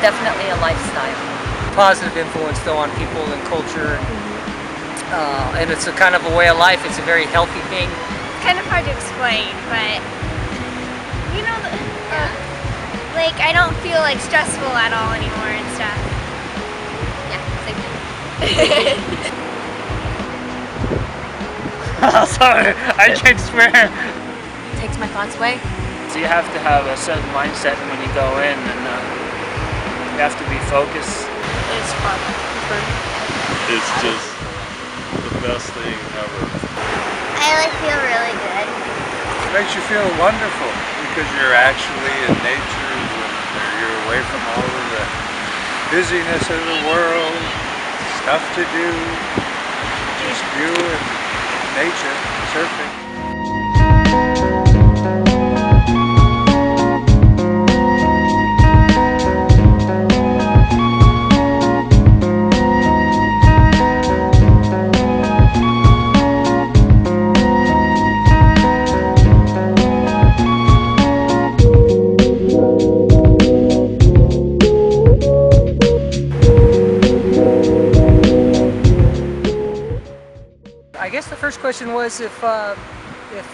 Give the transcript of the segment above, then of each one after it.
definitely a lifestyle. Positive influence though on people and culture, and it's a kind of a way of life. It's a very healthy thing. It's kind of hard to explain, but you know, like I don't feel like stressful at all anymore and stuff. Yeah, same thing. Sorry, I can't swear. Takes my thoughts away. So you have to have a certain mindset when you go in, and you have to be focused. It's fun. It's just the best thing ever. I feel really good. It makes you feel wonderful because you're actually in nature, you're away from all of the busyness of the world, stuff to do, just you and nature, surfing. I guess the first question was if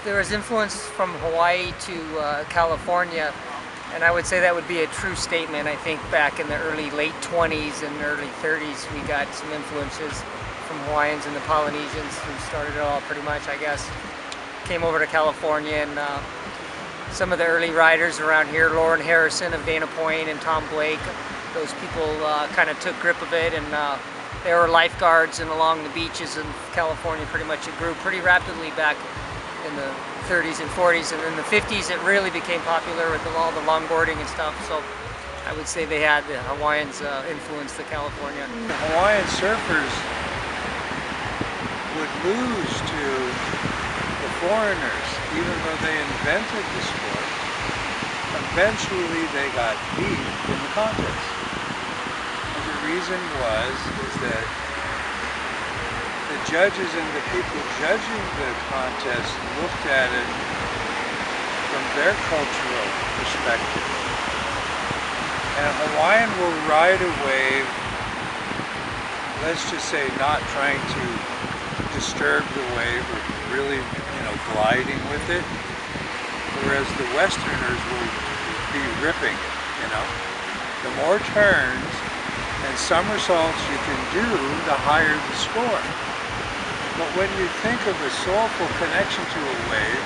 there was influence from Hawaii to California, and I would say that would be a true statement. I think back in the late 20s and early 30s, we got some influences from Hawaiians and the Polynesians who started it all pretty much, I guess. Came over to California, and some of the early riders around here, Lauren Harrison of Dana Point and Tom Blake, those people kind of took grip of it, and they were lifeguards and along the beaches in California. Pretty much it grew pretty rapidly back in the 30s and 40s, and in the 50s it really became popular with all the longboarding and stuff. So I would say they had the Hawaiians influence the California. The Hawaiian surfers would lose to the foreigners even though they invented the sport. Eventually they got beat in the contest. The reason is that the judges and the people judging the contest looked at it from their cultural perspective. And a Hawaiian will ride a wave, let's just say not trying to disturb the wave or really, gliding with it, whereas the Westerners will be ripping it, The more turns and somersaults you can do, the higher the score. But when you think of a soulful connection to a wave,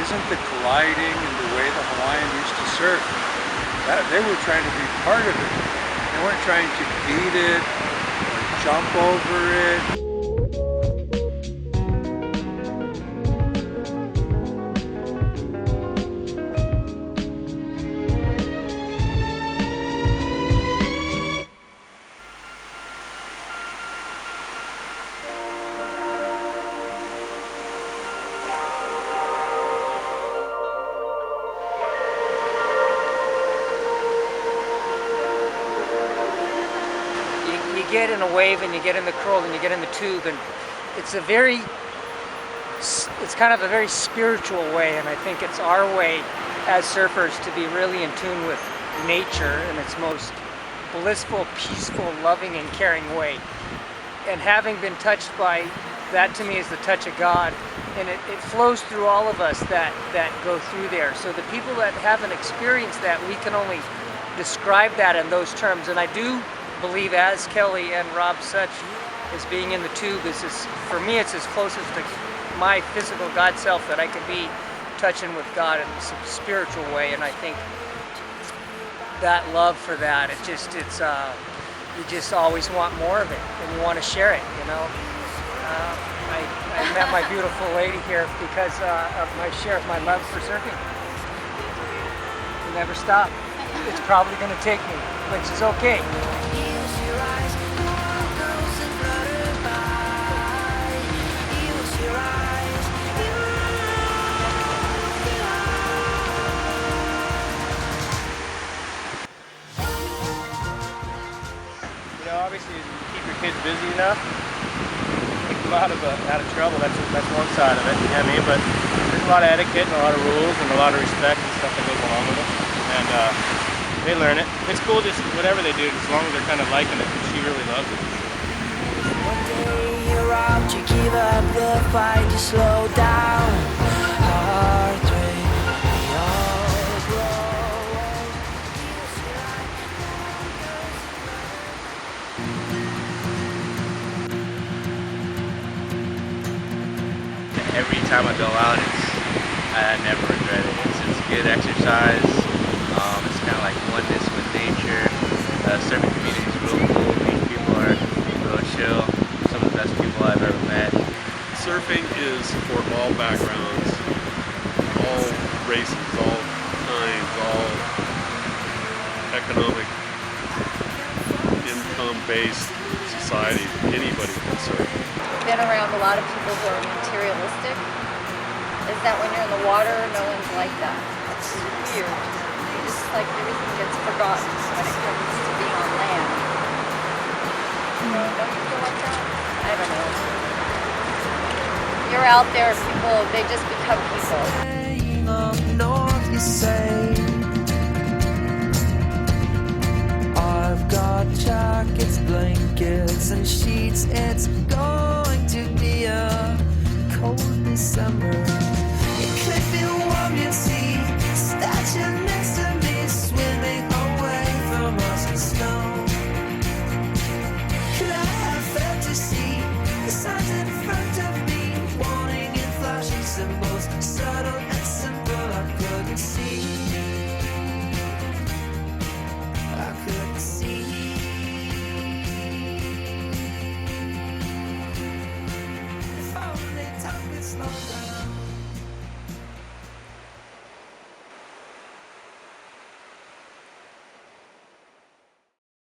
isn't the gliding and the way the Hawaiian used to surf, that they were trying to be part of it. They weren't trying to beat it or jump over it. You get in a wave and you get in the curl and you get in the tube, and it's kind of a very spiritual way, and I think it's our way as surfers to be really in tune with nature in its most blissful, peaceful, loving and caring way. And having been touched by that, to me is the touch of God, and it flows through all of us that go through there. So the people that haven't experienced that, we can only describe that in those terms. And I do believe, as Kelly and Rob such, as being in the tube for me, it's as closest to my physical God self that I can be, touching with God in some spiritual way. And I think that love for that, you just always want more of it, and you want to share it. I met my beautiful lady here because of my share of my love for surfing. It'll never stop. It's probably going to take me, which is okay. Obviously, keep your kids busy enough, keep them out of trouble. That's one side of it. You know what I mean? But there's a lot of etiquette and a lot of rules and a lot of respect and stuff that goes along with it. And They learn it. It's cool, just whatever they do, as long as they're kind of liking it. She really loves it. One day you're out, you give up the fight, you slow down. Heart rate, we all grow old. Feels like Every time I go out, I never regret it. It's good exercise. It's kind of like oneness with nature. Surfing community is real cool. These people are real chill. Some of the best people I've ever met. Surfing is for all backgrounds, all races, all kinds, all economic, income-based societies. Anybody can surf. Been around a lot of people who are materialistic. Is that when you're in the water, no one's like that. It's weird. You just like everything gets forgotten when it comes to being on land. You know, don't you feel like that? I don't know. You're out there, people, they just become people. staying up north, you say. I've got jackets, blankets, and sheets. It's